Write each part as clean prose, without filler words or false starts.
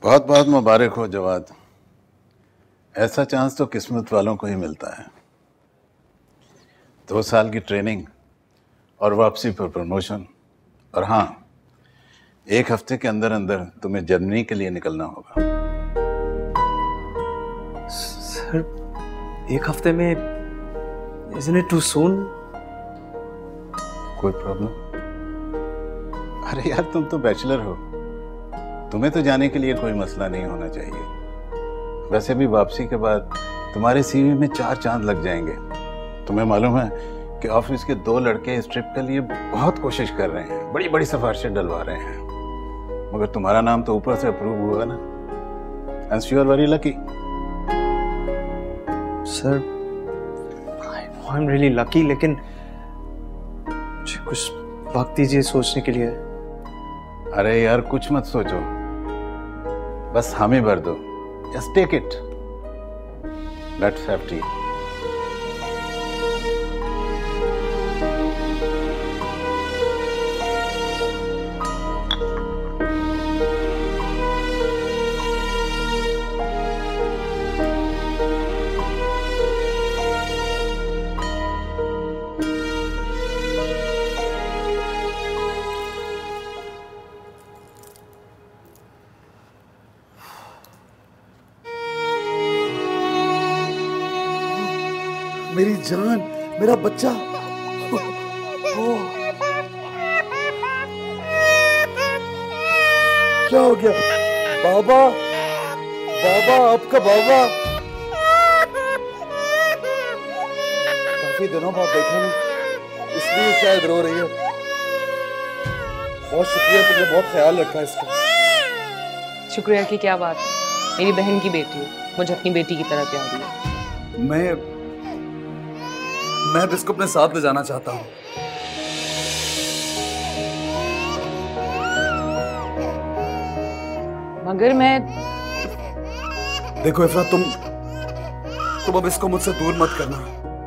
बहुत बहुत मुबारक हो जवाद। ऐसा चांस तो किस्मत वालों को ही मिलता है। 2 साल की ट्रेनिंग और वापसी पर प्रमोशन, और हाँ, 1 हफ्ते के अंदर अंदर तुम्हें जर्मनी के लिए निकलना होगा। सर, 1 हफ्ते में isn't it too soon? कोई प्रॉब्लम? अरे यार, तुम तो बैचलर हो, तुम्हें तो जाने के लिए कोई मसला नहीं होना चाहिए। वैसे भी वापसी के बाद तुम्हारे सीवी में 4 चांद लग जाएंगे। तुम्हें मालूम है कि ऑफिस के 2 लड़के इस ट्रिप के लिए बहुत कोशिश कर रहे हैं, बड़ी बड़ी सिफारिशें डलवा रहे हैं, मगर तुम्हारा नाम तो ऊपर से अप्रूव हुआ ना। And you are very lucky. Sir, I am really lucky, लेकिन मुझे कुछ वक्त दीजिए सोचने के लिए। अरे यार, कुछ मत सोचो, बस हामी भर दो। Just take it. Let's have tea. मेरी जान, मेरा बच्चा। क्या हो गया? बाबा, बाबा, आपका बाबा। काफी दिनों बाद देखा नहीं, इसलिए शायद रो रही है। बहुत शुक्रिया, तुमने बहुत ख्याल रखा इसका। शुक्रिया की क्या बात है, मेरी बहन की बेटी है, मुझे अपनी बेटी की तरह प्यार दिया। मैं इसको अपने साथ ले जाना चाहता हूँ। मगर मैं देखो इफरा, तुम अब इसको मुझसे दूर मत करना।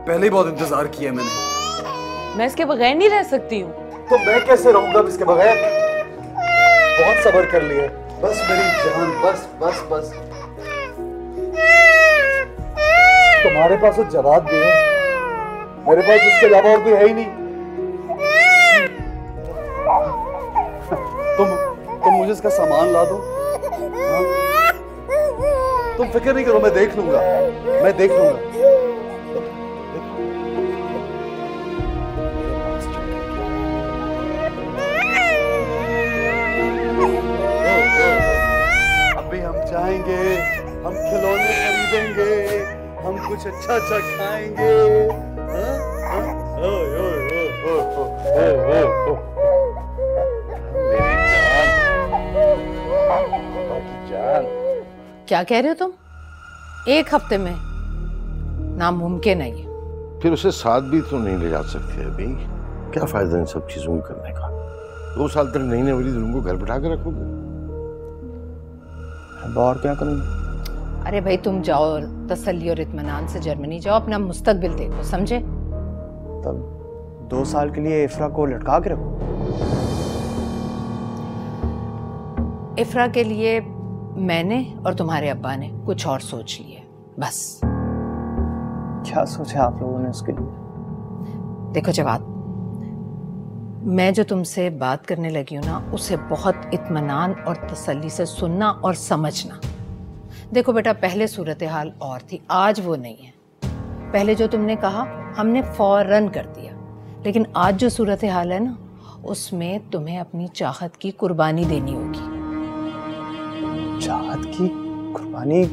पहले ही बहुत इंतजार किया मैंने। मैं इसके बगैर नहीं रह सकती हूँ। तो मैं कैसे रहूंगा अब इसके बगैर? बहुत सब्र कर लिया, बस मेरी जान, बस बस बस। तुम्हारे पास वो जवाब भी है, मेरे पास इसके अलावा और कोई है ही नहीं। तुम मुझे इसका सामान ला दो। हाँ? तुम फिक्र नहीं करो, मैं देख लूंगा, मैं देख लूंगा। अभी हम जाएंगे, हम खिलौने खरीदेंगे, हम कुछ अच्छा अच्छा खाएंगे। क्या कह रहे हो तुम? 1 हफ्ते में? नामुमकिन है ये। फिर उसे साथ भी तो नहीं ले जा सकते अभी। क्या फायदा इन सब चीजों को करने का? 2 साल तक नई नवेली दुल्हन को घर बिठा के रखोगे? और क्या करूंगा? अरे भाई, तुम जाओ, तसल्ली और इत्मीनान से जर्मनी जाओ, अपना मुस्तकबिल देखो, समझे? तब 2 साल के लिए इफ्रा को लटका के रखो। इफ्रा के लिए मैंने और तुम्हारे अब्बा ने कुछ और सोच लिए, बस। क्या सोचा आप लोगों ने उसके लिए? देखो जवाद, मैं जो तुमसे बात करने लगी हूँ ना, उसे बहुत इत्मीनान और तसल्ली से सुनना और समझना। देखो बेटा, पहले सूरत हाल और थी, आज वो नहीं है। पहले जो तुमने कहा हमने फौरन कर दिया, लेकिन आज जो सूरत हाल है ना, उसमें तुम्हें अपनी चाहत की कुर्बानी देनी होगी। चाहत की कुर्बानी?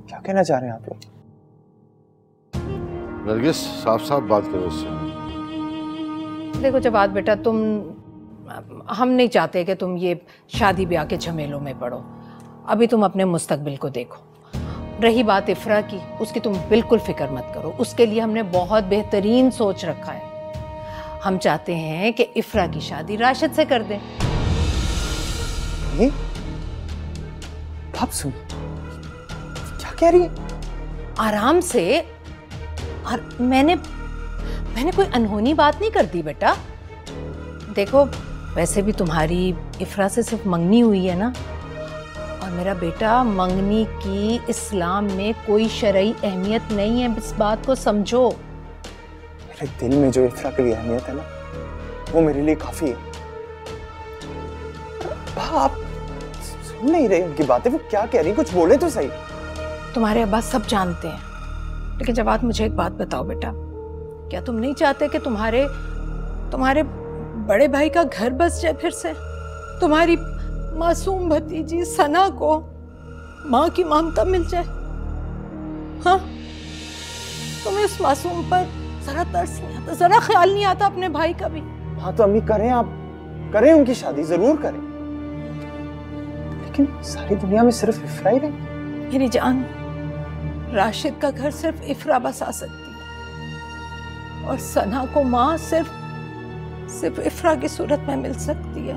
क्या कहना चाह रहे हैं आप लोग? नरगिस, साफ साफ बात करो उससे। देखो जवाद बेटा, हम नहीं चाहते कि तुम ये शादी ब्याह के झमेलों में पड़ो। अभी तुम अपने मुस्तकबिल को देखो। रही बात इफ्रा की, उसकी तुम बिल्कुल फिक्र मत करो। उसके लिए हमने बहुत बेहतरीन सोच रखा है। हम चाहते हैं कि इफ्रा की शादी राशिद से कर दें। बाप सुन, क्या कह रही है? आराम से। और मैंने कोई अनहोनी बात नहीं कर दी बेटा। देखो, वैसे भी तुम्हारी इफ्रा से सिर्फ मंगनी हुई है ना, मेरा बेटा, मंगनी की इस्लाम में कोई शरई अहमियत नहीं है, इस बात को समझो। मेरे दिल में जो इफ्रा की अहमियत है ना, वो मेरे लिए काफी है। आप सुन नहीं रहे उनकी बातें, वो क्या कह रही, कुछ बोले तो सही। तुम्हारे अब्बा सब जानते हैं, लेकिन जवाद मुझे एक बात बताओ बेटा, क्या तुम नहीं चाहते कि तुम्हारे बड़े भाई का घर बस जाए फिर से? तुम्हारी मासूम भतीजी सना को माँ की ममता मिल जाए? हाँ, तुम्हें उस मासूम पर जरा तरस नहीं आता, जरा ख्याल नहीं आता अपने भाई का भी? हाँ तो अम्मी करें, आप करें उनकी शादी, जरूर करें, लेकिन सारी दुनिया में सिर्फ इफ्रा ही रही। मेरी जान, राशिद का घर सिर्फ इफ्रा बसा सकती है, और सना को माँ सिर्फ इफ्रा की सूरत में मिल सकती है।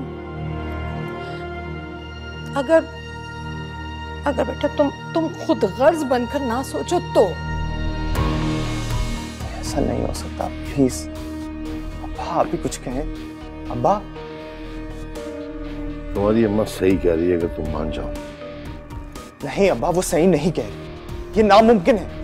अगर बेटा तुम खुद गर्ज बनकर ना सोचो तो। ऐसा नहीं हो सकता, प्लीज अब्बा, आप भी कुछ कहें। अब्बा, तुम्हारी अम्मा सही कह रही है, अगर तुम मान जाओ। नहीं अब्बा, वो सही नहीं कह रही, ये नामुमकिन है।